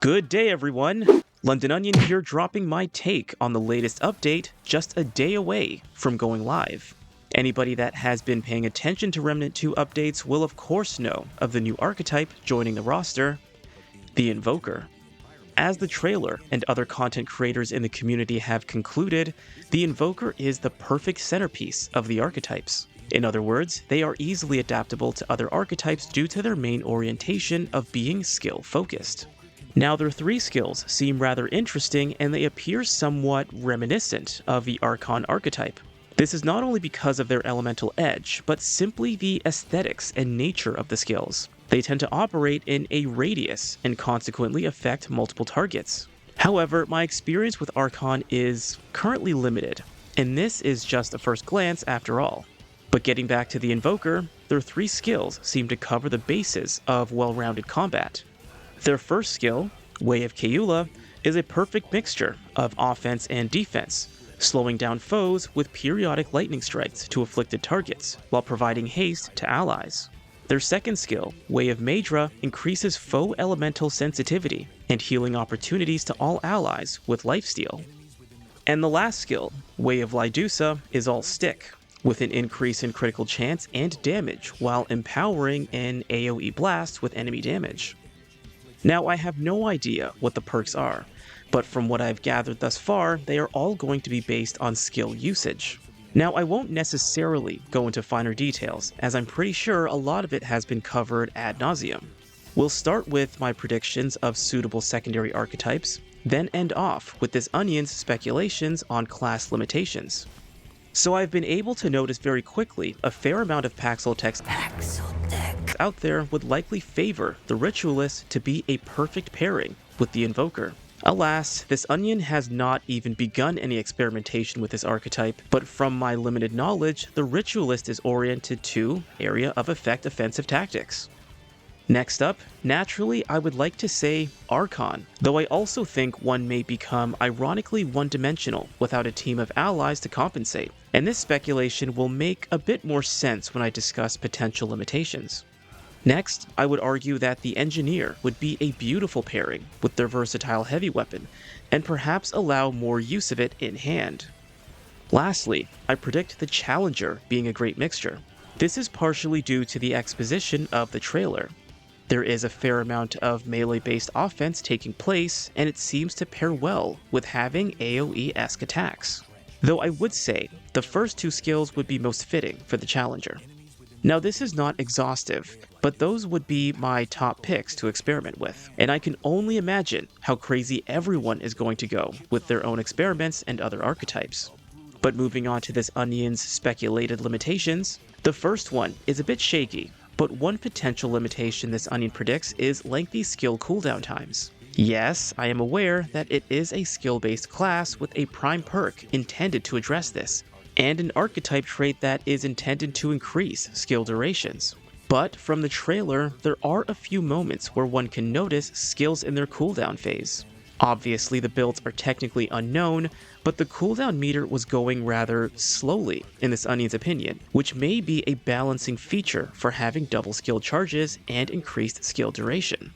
Good day, everyone! London Onion here, dropping my take on the latest update just a day away from going live. Anybody that has been paying attention to Remnant 2 updates will of course know of the new archetype joining the roster, the Invoker. As the trailer and other content creators in the community have concluded, the Invoker is the perfect centerpiece of the archetypes. In other words, they are easily adaptable to other archetypes due to their main orientation of being skill-focused. Now, their three skills seem rather interesting, and they appear somewhat reminiscent of the Archon archetype. This is not only because of their elemental edge, but simply the aesthetics and nature of the skills. They tend to operate in a radius and consequently affect multiple targets. However, my experience with Archon is currently limited, and this is just a first glance after all. But getting back to the Invoker, their three skills seem to cover the bases of well-rounded combat. Their first skill, Way of Keula, is a perfect mixture of offense and defense, slowing down foes with periodic lightning strikes to afflicted targets, while providing haste to allies. Their second skill, Way of Maedra, increases foe elemental sensitivity and healing opportunities to all allies with lifesteal. And the last skill, Way of Lydusa, is all stick, with an increase in critical chance and damage while empowering an AoE blast with enemy damage. Now, I have no idea what the perks are, but from what I've gathered thus far, they are all going to be based on skill usage. Now, I won't necessarily go into finer details, as I'm pretty sure a lot of it has been covered ad nauseum. We'll start with my predictions of suitable secondary archetypes, then end off with this onion's speculations on class limitations. So I've been able to notice very quickly a fair amount of Paxel text out there would likely favor the Ritualist to be a perfect pairing with the Invoker. Alas, this onion has not even begun any experimentation with this archetype, but from my limited knowledge, the Ritualist is oriented to area of effect offensive tactics. Next up, naturally, I would like to say Archon, though I also think one may become ironically one-dimensional without a team of allies to compensate, and this speculation will make a bit more sense when I discuss potential limitations. Next, I would argue that the Engineer would be a beautiful pairing with their versatile heavy weapon, and perhaps allow more use of it in hand. Lastly, I predict the Challenger being a great mixture. This is partially due to the exposition of the trailer. There is a fair amount of melee-based offense taking place, and it seems to pair well with having AoE-esque attacks. Though I would say the first two skills would be most fitting for the Challenger. Now, this is not exhaustive, but those would be my top picks to experiment with, and I can only imagine how crazy everyone is going to go with their own experiments and other archetypes. But moving on to this onion's speculated limitations, the first one is a bit shaky, but one potential limitation this onion predicts is lengthy skill cooldown times. Yes, I am aware that it is a skill-based class with a prime perk intended to address this, and an archetype trait that is intended to increase skill durations. But from the trailer, there are a few moments where one can notice skills in their cooldown phase. Obviously, the builds are technically unknown, but the cooldown meter was going rather slowly in this onion's opinion, which may be a balancing feature for having double skill charges and increased skill duration.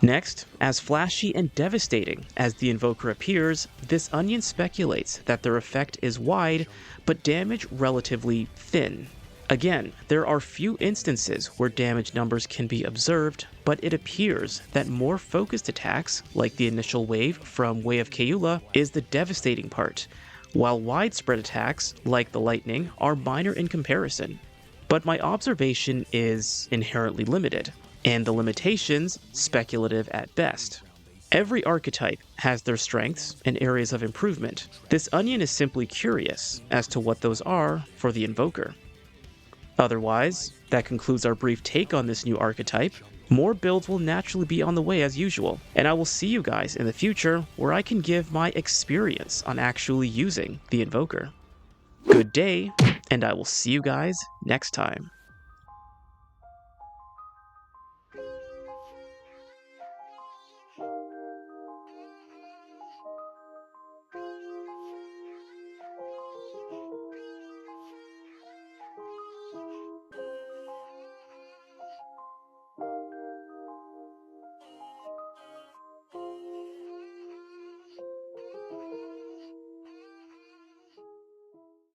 Next, as flashy and devastating as the Invoker appears, this onion speculates that their effect is wide, but damage relatively thin. Again, there are few instances where damage numbers can be observed, but it appears that more focused attacks, like the initial wave from Way of Keula, is the devastating part, while widespread attacks, like the lightning, are minor in comparison. But my observation is inherently limited, and the limitations speculative at best. Every archetype has their strengths and areas of improvement. This onion is simply curious as to what those are for the Invoker. Otherwise, that concludes our brief take on this new archetype. More builds will naturally be on the way as usual, and I will see you guys in the future where I can give my experience on actually using the Invoker. Good day, and I will see you guys next time.